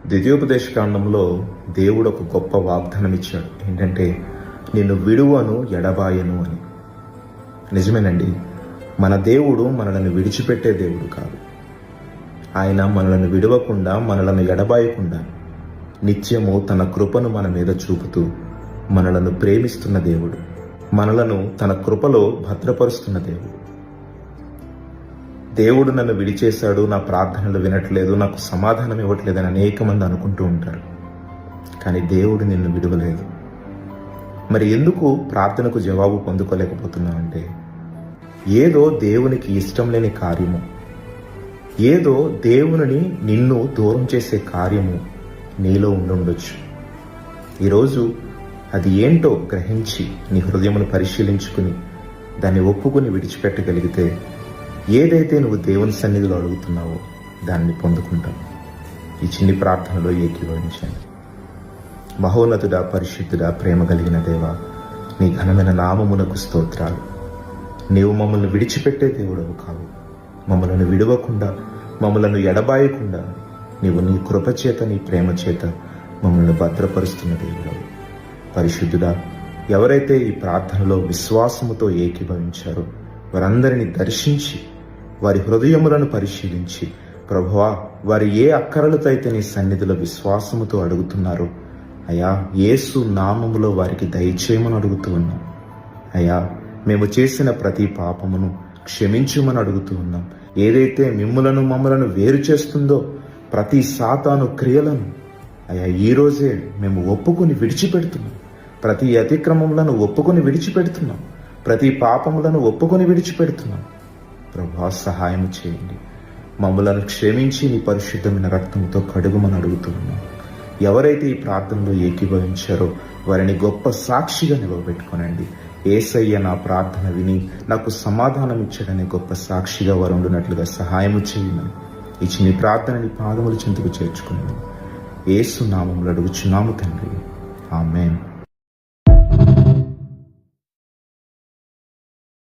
ద్వితీయోపదేశకాండంలో దేవుడు ఒక గొప్ప వాగ్దానం ఇచ్చాడు. ఏంటంటే, నిన్ను విడువను ఎడబాయను అని. నిజమేనండి, మన దేవుడు మనలను విడిచిపెట్టే దేవుడు కాదు. ఆయన మనలను విడవకుండా, మనలను ఎడబాయకుండా నిత్యము తన కృపను మన మీద చూపుతూ మనలను ప్రేమిస్తున్న దేవుడు, మనలను తన కృపలో భద్రపరుస్తున్న దేవుడు. దేవుడు నన్ను విడిచేశాడు, నా ప్రార్థనలు వినట్లేదు, నాకు సమాధానం ఇవ్వట్లేదని అనేక మంది అనుకుంటూ ఉంటారు. కానీ దేవుడు నిన్ను విడవలేదు. మరి ఎందుకు ప్రార్థనకు జవాబు పొందుకోలేకపోతున్నావు అంటే, ఏదో దేవునికి ఇష్టం లేని కార్యము, ఏదో దేవునిని నిన్ను దూరం చేసే కార్యము నీలో ఉండుండొచ్చు. ఈరోజు అది ఏంటో గ్రహించి నీ హృదయమును పరిశీలించుకుని దాన్ని ఒప్పుకుని విడిచిపెట్టగలిగితే, ఏదైతే నువ్వు దేవుని సన్నిధిలో అడుగుతున్నావో దాన్ని పొందుకుంటావు. ఈ చిన్ని ప్రార్థనలో ఏకీభవించండి. మహోన్నతుడా, పరిశుద్ధుడా, ప్రేమ కలిగిన దేవా, నీ ఘనమైన నామమునకు స్తోత్రాలు. నీవు మమ్మల్ని విడిచిపెట్టే దేవుడవు కావు. మమ్మలను విడవకుండా, మమ్మలను ఎడబాయకుండా నీవు నీ కృపచేత, నీ ప్రేమ చేత మమ్మల్ని భద్రపరుస్తున్న దేవుడవు. పరిశుద్ధుడా, ఎవరైతే ఈ ప్రార్థనలో విశ్వాసముతో ఏకీభవించారో వారందరినీ దర్శించి, వారి హృదయములను పరిశీలించి, ప్రభువా, వారు ఏ అక్కరలతో అయితే నీ సన్నిధిలో విశ్వాసముతో అడుగుతున్నారో అయ్యా, యేసు నామములో వారికి దయచేయమని అడుగుతూ ఉన్నాం. అయ్యా, మేము చేసిన ప్రతి పాపమును క్షమించుమని అడుగుతూ ఉన్నాం. ఏదైతే మమ్మలను వేరు చేస్తుందో ప్రతి సాతాను క్రియలను అయ్యా, ఈరోజే మేము ఒప్పుకొని విడిచిపెడుతున్నాం. ప్రతి అతిక్రమములను ఒప్పుకొని విడిచిపెడుతున్నాం. ప్రతి పాపములను ఒప్పుకొని విడిచిపెడుతున్నాం. ప్రభువా, సహాయం చేయండి. మమ్మలను క్షమించి నీ పరిశుద్ధమైన రక్తంతో కడుగుమని అడుగుతూ ఉన్నాం. ఎవరైతే ఈ ప్రార్థనలో ఏకీభవించారో వారిని గొప్ప సాక్షిగా నిలవబెట్టుకోనండి. యేసయ్య నా ప్రార్థన విని నాకు సమాధానం ఇచ్చాడనే గొప్ప సాక్షిగా వారు ఉండినట్లుగా సహాయం చేయమని ఇచ్చి నీ ప్రార్థనని పాదముల చెంతకు చేర్చుకున్నాను. యేసు నామములో అడుగుచున్నాము తండ్రి. ఆమేన్.